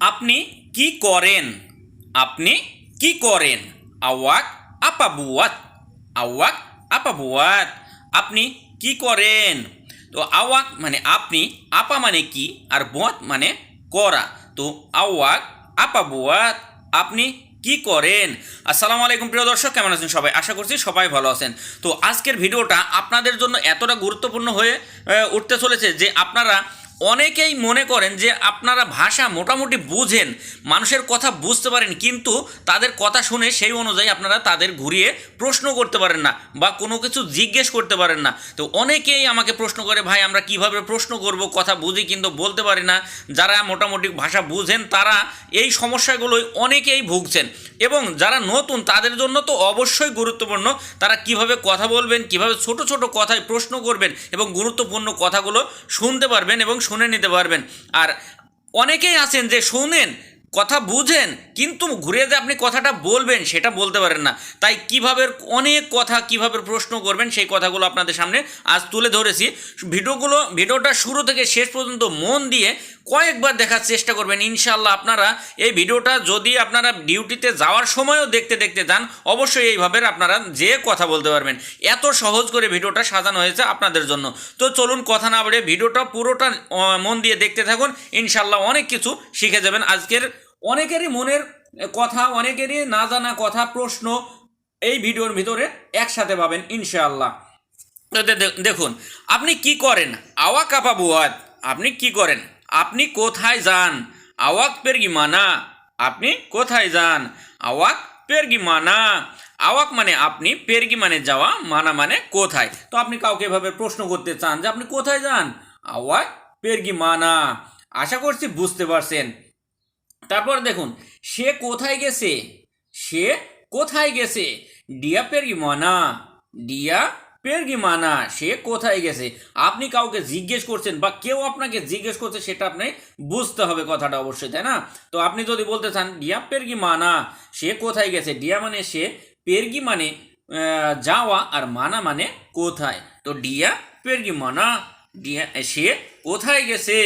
আপনি কি করেন? আপনি কি করেন? Awak apa buat? Awak apa buat? আপনি কি করেন? তো আওয়াক মানে আপনি, আপা মানে কি, আর বুয়াত মানে করা। তো আওয়াক আপা বুয়াত, আপনি কি করেন? আসসালামু আলাইকুম প্রিয় দর্শক, কেমন আছেন সবাই? আশা করছি সবাই ভালো আছেন। তো আজকের ভিডিওটা আপনাদের জন্য এতটা গুরুত্বপূর্ণ হয়ে উঠতে চলেছে যে আপনারা অনেকেই মনে করেন যে আপনারা ভাষা মোটামুটি বুঝেন, মানুষের কথা বুঝতে পারেন, কিন্তু তাদের কথা শুনে সেই অনুযায়ী আপনারা তাদের ঘুরিয়ে প্রশ্ন করতে পারেন না বা কোনো কিছু জিজ্ঞেস করতে পারেন না। তো অনেকেই আমাকে প্রশ্ন করে, ভাই আমরা কিভাবে প্রশ্ন করব, কথা বুঝি কিন্তু বলতে পারি না। যারা মোটামুটি ভাষা বুঝেন তারা এই সমস্যাগুলোই অনেকেই ভুগছেন, এবং যারা নতুন তাদের জন্য তো অবশ্যই গুরুত্বপূর্ণ তারা কিভাবে কথা বলবেন, কিভাবে ছোট ছোট কথায় প্রশ্ন করবেন এবং গুরুত্বপূর্ণ কথাগুলো শুনতে পারবেন এবং শুনে নিতে পারবেন। আর অনেকেই আছেন যে শুনেন, কথা বুঝেন, কিন্তু ঘুরে যে আপনি কথাটা বলবেন সেটা বলতে পারেন না। তাই কিভাবে অনেক কথা কিভাবে প্রশ্ন করবেন সেই কথাগুলো আপনাদের সামনে আজ তুলে ধরেছি। ভিডিওটা শুরু থেকে শেষ পর্যন্ত মন দিয়ে কয়েকবার দেখার চেষ্টা করবেন। ইনশাআল্লাহ আপনারা এই ভিডিওটা যদি আপনারা ডিউটিতে যাওয়ার সময়ও দেখতে দেখতে যান, অবশ্যই এইভাবে আপনারা যে কথা বলতে পারবেন। এত সহজ করে ভিডিওটা সাজানো হয়েছে আপনাদের জন্য। তো চলুন কথা না বলে ভিডিওটা পুরোটা মন দিয়ে দেখতে থাকুন, ইনশাআল্লাহ অনেক কিছু শিখে যাবেন। আজকের অনেকেরই মনের কথা, অনেকেরই না জানা কথা, প্রশ্ন এই ভিডিওর ভিতরে একসাথে পাবেন ইনশাআল্লাহ। তো দেখুন, আপনি কি করেন? আওয়াক কাপা বুয়াত, আপনি কি করেন? আপনি কোথায় যান? আওয়াক পেরগি মানা, আপনি কোথায় যান? আওয়াক পেরগি মানা। আওয়াক মানে আপনি, পেরগি মানে যাওয়া, মানা মানে কোথায়। তো আপনি কাউকে এভাবে প্রশ্ন করতে চান যে আপনি কোথায় যান? আওয়াক পেরগি মানা। আশা করছি বুঝতে পারছেন। তারপর দেখুন, সে কোথায় গেছে? সে কোথায় গেছে? ডিয়া পেরগিমানা, ডিয়া পেরগিমানা, সে কোথায় গেছে। আপনি কাউকে জিজ্ঞেস করছেন বা কেউ আপনাকে জিজ্ঞেস করছে, সেটা আপনি বুঝতে হবে কথাটা অবশ্যই, তাই না? তো আপনি যদি বলতে চান ডিয়া পেরগিমানা, সে কোথায় গেছে, ডিয়া মানে সে, পেরগি মানে যাওয়া, আর মানা মানে কোথায়। তো ডিয়া পেরগিমানা, ডিয়া সে কোথায় গেছে।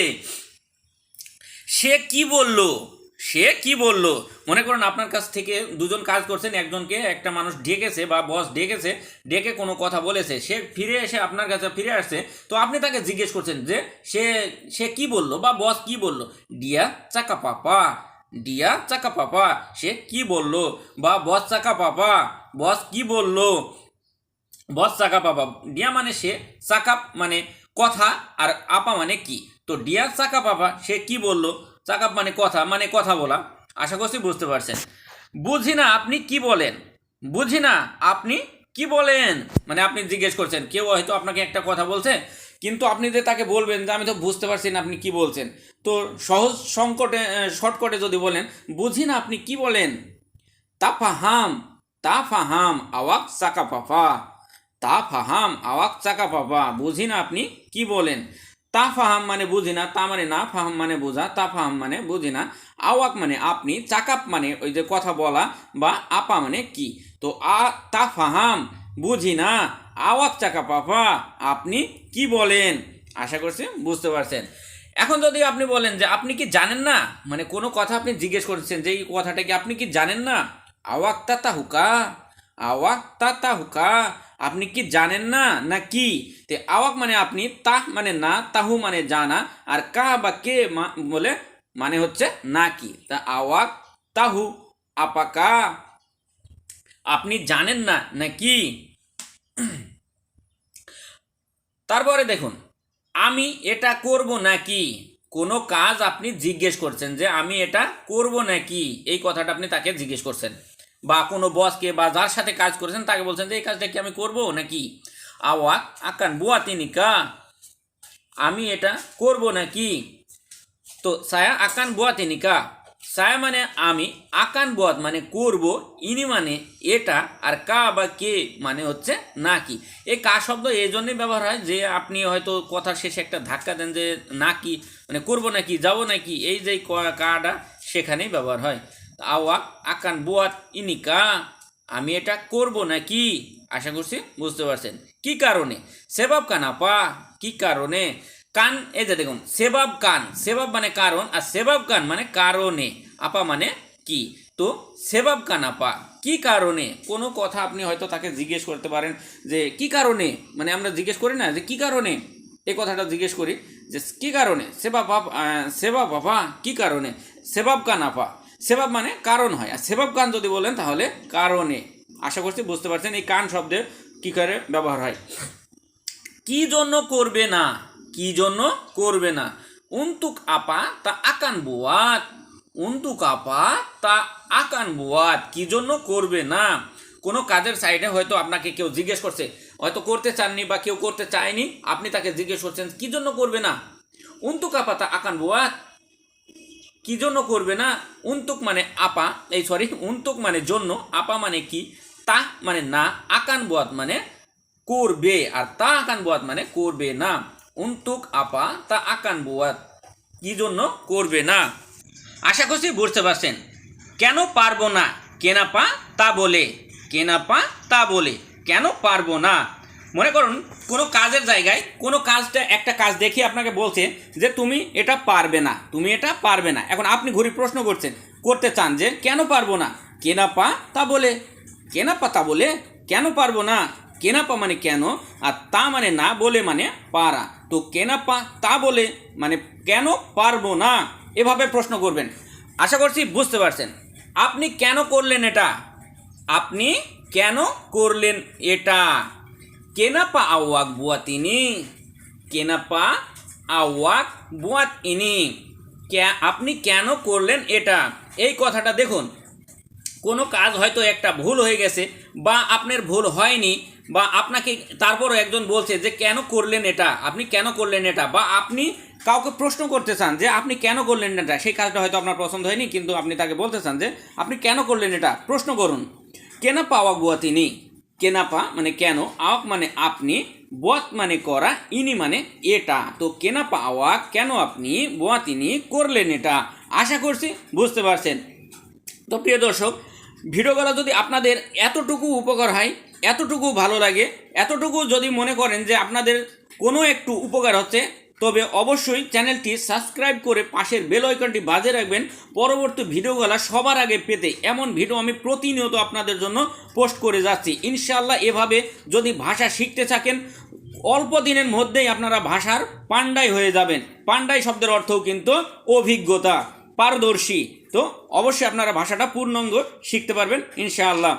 সে কি বলল? সে কি বলল? মনে করুন আপনার কাছ থেকে দুজন কাজ করছেন, একজনকে একটা মানুষ ডেকেছে বা বস ডেকেছে, ডেকে কোনো কথা বলেছে, সে ফিরে এসে আপনার কাছে ফিরে আসছে। তো আপনি তাকে জিজ্ঞেস করছেন যে সে সে কি বলল বা বস কি বলল। ডিয়া চাকা পাপা, ডিয়া চাকা পাপা, সে কি বলল, বা বস চাকা পাপা, বস কি বলল। বস চাকা পাপা, ডিয়া মানে সে, চাকা মানে কথা, আর আপা মানে কি। তো ডিয়া চাকা পাপা, সে কি বলল, চাকাপ মানে কথা বলা। আশা করছি বুঝতে পারছেন। বুঝি না আপনি কি বলেন? বুঝি না আপনি কি বলেন, মানে আপনি জিজ্ঞেস করছেন, কেউ হয়তো আপনাকে একটা কথা বলছে, কিন্তু আপনি যে তাকে বলবেন যে আমি তো বুঝতে পারছি না আপনি কি বলছেন। তো সহজ শর্টকাটে যদি বলেন, বুঝি না আপনি কি বলেন। তা ফাহাম, তা ফাহাম আওয়াক চাকা পাপা, তা ফাহাম আওয়াক চাকা পাপা, বুঝি না আপনি কি বলেন। তা ফাহাম মানে বুঝি না, তা মানে না, ফাহাম মানে বোঝা, তা ফাহাম মানে বুঝি না, আওয়াক মানে আপনি, চাকাপ মানে ওই যে কথা বলা, বা আপা মানে কি। তো তা ফাহাম বুঝি না, আওয়াক চাকা পাপা, আপনি কি বলেন। আশা করছি বুঝতে পারছেন। এখন যদি আপনি বলেন যে আপনি কি জানেন না, মানে কোনো কথা আপনি জিজ্ঞেস করছেন যে এই কথাটা কি আপনি কি জানেন না। আওয়াক তাতা হুকা, আওয়াক তাতা হুকা, আপনি কি জানেন না না কি। তে আওয়াক মানে আপনি, তাহ মানে না, তাহু মানে জানা, আর কা বা কে বলে মানে হচ্ছে না কি। তা আওয়াক তাহু আপাকা, আপনি জানেন না নাকি। তারপরে দেখুন, আমি এটা করব নাকি। কোনো কাজ আপনি জিজ্ঞেস করছেন যে আমি এটা করব নাকি, এই কথাটা আপনি তাকে জিজ্ঞেস করছেন। বা কোনো বসকে বা যার সাথে কাজ করেছেন তাকে বলছেন যে এই কাজটা কি আমি করব নাকি। আওয়াক আকান বুয়াতিনিকা, আমি এটা করব নাকি। তো সায়া আকান বুয়াতিনিকা, সায়া মানে আমি, আকান বুয়াত মানে করব, ইনি মানে এটা, আর কা বা কে মানে হচ্ছে নাকি। এই কা শব্দ এই জন্যই ব্যবহার হয় যে আপনি হয়তো কথার শেষে একটা ধাক্কা দেন যে নাকি, মানে করব নাকি, যাব নাকি, এই যে কাটা সেখানেই ব্যবহার হয়। আওয়াক আকান বুয়াত ইনিকা, আমি এটা করব নাকি। আশা করছি বুঝতে পারছেন। কি কারণে? সেবাব কানাপা, কি কারণে। কান, এই যে দেখুন সেবাব কান, সেবাব মানে কারণ, আর সেবাব কান মানে কারণে, আপা মানে কি। তো সেবাব কান আপা, কি কারণে, কোনো কথা আপনি হয়তো তাকে জিজ্ঞেস করতে পারেন যে কি কারণে, মানে আমরা জিজ্ঞেস করি না যে কি কারণে, এই কথাটা জিজ্ঞেস করি যে কি কারণে, সেবাব আপা কি কারণে, সেবাব কান আপা, সেবাব মানে কারণ হয়, আর সেবাব কান যদি বলেন তাহলে কারণে। আশা করছি বুঝতে পারছেন এই কান শব্দের কী করে ব্যবহার হয়। কি জন্য করবে না, কি জন্য করবে না, untuk apa tak akan buat, untuk apa tak akan buat, কি জন্য করবে না। কোনো কাজের সাইডে হয়তো আপনাকে কেউ জিজ্ঞেস করছে, হয়তো করতে চাননি বা কেউ করতে চায়নি, আপনি তাকে জিজ্ঞেস করছেন কি জন্য করবে না, untuk apa tak akan buat, কি জন্য করবে না। উন্তুক মানে আপা, এই সরি উন্তুক মানে জন্য, আপা মানে কি, তা মানে না, আকান বুয়াত মানে করবে, আর তা আকান বুয়াত মানে করবে না। উন্তুক আপা তা আকান বুয়াত, কি জন্য করবে না। আশা করছি বুঝতে পারছেন। কেন পারবো না, কেনাপা তা বলে, কেনাপা তা বলে, কেন পারবো না। মনে করুন কোনো কাজের জায়গায় কোনো কাজটা, একটা কাজ দেখিয়ে আপনাকে বলছে যে তুমি এটা পারবে না, তুমি এটা পারবে না। এখন আপনি ঘুরে প্রশ্ন করছেন, করতে চান যে কেন পারবো না, কেনাপা তা বলে, কেনাপা তা বলে, কেন পারবো না। কেনাপা মানে কেন, আর তা মানে না, বলে মানে পারা। তো কেনাপা তা বলে মানে কেন পারবো না, এভাবে প্রশ্ন করবেন। আশা করছি বুঝতে পারছেন। আপনি কেন করলেন এটা, আপনি কেন করলেন এটা। Kenapa awak buat ini, kenapa awak buat ini, আপনি কেন করলেন এটা। এই কথাটা দেখুন, কোনো কাজ হয়তো একটা ভুল হয়ে গেছে বা আপনার ভুল হয়নি, বা আপনাকে তারপরও একজন বলছে যে কেন করলেন এটা, আপনি কেন করলেন এটা, বা আপনি কাউকে প্রশ্ন করতে চান যে আপনি কেন করলেন এটা, সেই কাজটা হয়তো আপনার পছন্দ হয়নি, কিন্তু আপনি তাকে বলতে চান যে আপনি কেন করলেন এটা, প্রশ্ন করুন। কেনাপা আওয়াক বুয়াত ইনি, কেনাপা মানে কেন, আওয়াক মানে আপনি, বুয়াত মানে করা, ইনি মানে এটা। তো কেনাপা আওয়াক কেন আপনি, বুয়াত ইনি করলেন এটা। আশা করছি বুঝতে পারছেন। তো প্রিয় দর্শক, ভিডিওগুলো যদি আপনাদের এতটুকু উপকার হয়, এতটুকু ভালো লাগে, এতটুকু যদি মনে করেন যে আপনাদের কোনো একটু উপকার হচ্ছে, তবে অবশ্যই চ্যানেলটি সাবস্ক্রাইব করে পাশের বেল আইকনটি বাজিয়ে রাখবেন পরবর্তী ভিডিওগুলো সবার আগে পেতে। এমন ভিডিও আমি প্রতিনিয়ত আপনাদের জন্য পোস্ট করে যাচ্ছি ইনশাআল্লাহ। এভাবে যদি ভাষা শিখতে থাকেন, অল্প দিনের মধ্যেই আপনারা ভাষার পান্ডাই হয়ে যাবেন। পান্ডাই শব্দের অর্থও কিন্তু অভিজ্ঞতা, পারদর্শী। তো অবশ্যই আপনারা ভাষাটা পূর্ণাঙ্গ শিখতে পারবেন ইনশাআল্লাহ।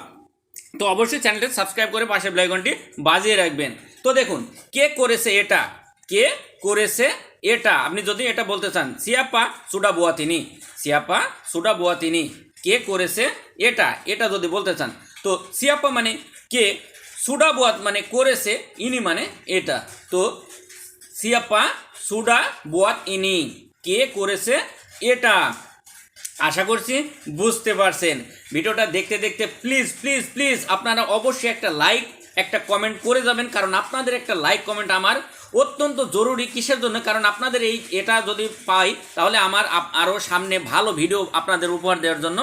তো অবশ্যই চ্যানেলটি সাবস্ক্রাইব করে পাশের বেল আইকনটি বাজিয়ে রাখবেন। তো দেখুন, কে করেছে এটা, কে করেছে এটা, আপনি যদি এটা বলতে চান সিয়াপা সুডা বুয়াতিনি, সিয়াপা সুডা বুয়াতিনি, কে করেছে এটা, এটা যদি বলতে চান তো সিয়াপা মানে কে, সুডা বুয়াত মানে করেছে, ইনি মানে এটা। তো সিয়াপা সুডা বুয়াত ইনি, কে করেছে এটা। আশা করছি বুঝতে পারছেন। ভিডিওটা দেখতে দেখতে প্লিজ প্লিজ প্লিজ আপনারা অবশ্যই একটা লাইক, একটা কমেন্ট করে যাবেন, কারণ আপনাদের একটা লাইক কমেন্ট আমার অত্যন্ত জরুরি। কিসের জন্য, কারণ আপনাদের এটা যদি পাই তাহলে আমার আরও সামনে ভালো ভিডিও আপনাদের উপহার দেওয়ার জন্য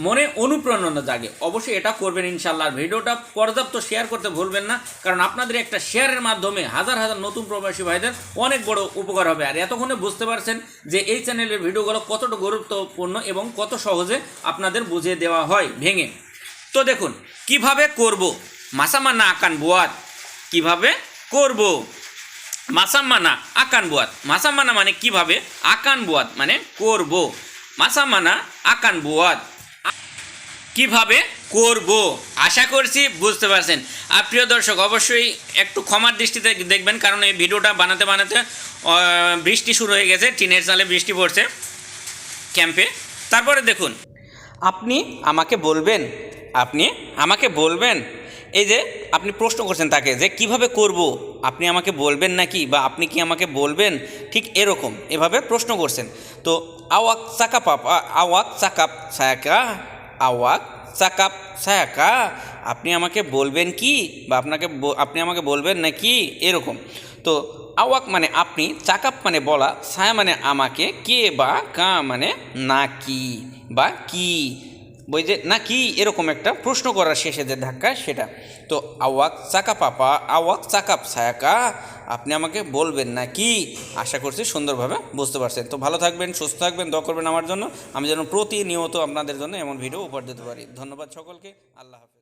মনে অনুপ্রেরণা জাগে। অবশ্যই এটা করবেন ইনশাআল্লাহ। ভিডিওটা পর্যাপ্ত শেয়ার করতে ভুলবেন না, কারণ আপনাদের একটা শেয়ারের মাধ্যমে হাজার হাজার নতুন প্রবাসী ভাইদের অনেক বড় উপকার হবে। আর এতক্ষণে বুঝতে পারছেন যে এই চ্যানেলের ভিডিওগুলো কতটা গুরুত্বপূর্ণ এবং কত সহজে আপনাদের বুঝিয়ে দেওয়া হয় ভেঙে। তো দেখুন কিভাবে করব, মাসামানা আকান বুয়াত, কিভাবে করব। মাসামানা আকান বুয়াত, মাসামানা মানে কিভাবে, আকান বুয়াত মানে করব। মাসামানা আকান বুয়াত, কিভাবে করব। আশা করছি বুঝতে পারছেন। আর প্রিয় দর্শক অবশ্যই একটু ক্ষমার দৃষ্টিতে দেখবেন, কারণ এই ভিডিওটা বানাতে বানাতে বৃষ্টি শুরু হয়ে গেছে, টিনের সালে বৃষ্টি পড়ছে ক্যাম্পে। তারপরে দেখুন, আপনি আমাকে বলবেন, আপনি আমাকে বলবেন, এই যে আপনি প্রশ্ন করছেন তাকে যে কিভাবে করব, আপনি আমাকে বলবেন নাকি, বা আপনি কি আমাকে বলবেন, ঠিক এরকম এভাবে প্রশ্ন করছেন। তো আওয়াক চাকাপ, আওয়াক চাকাপ সায়াকা, আওয়াক চাকাপ সায়াকা, আপনি আমাকে বলবেন কি, বা আপনি আমাকে বলবেন নাকি, এরকম। তো আওয়াক মানে আপনি, চাকাপ মানে বলা, ছায়া মানে আমাকে, কে বা কা মানে নাকি বা কি। বই যে না কি এরকম একটা প্রশ্ন করার শেষে যে ধাক্কা সেটা। তো আওয়াক চাকা পাপা আওয়াক চাকাপ ছায়াকা, আপনি আমাকে বলবেন না কি। আশা করছি সুন্দরভাবে বুঝতে পারছেন। তো ভালো থাকবেন, সুস্থ থাকবেন, দোয়া করবেন আমার জন্য, আমি যেন প্রতিনিয়ত আপনাদের জন্য এমন ভিডিও উপহার দিতে পারি। ধন্যবাদ সকলকে, আল্লাহ হাফেজ।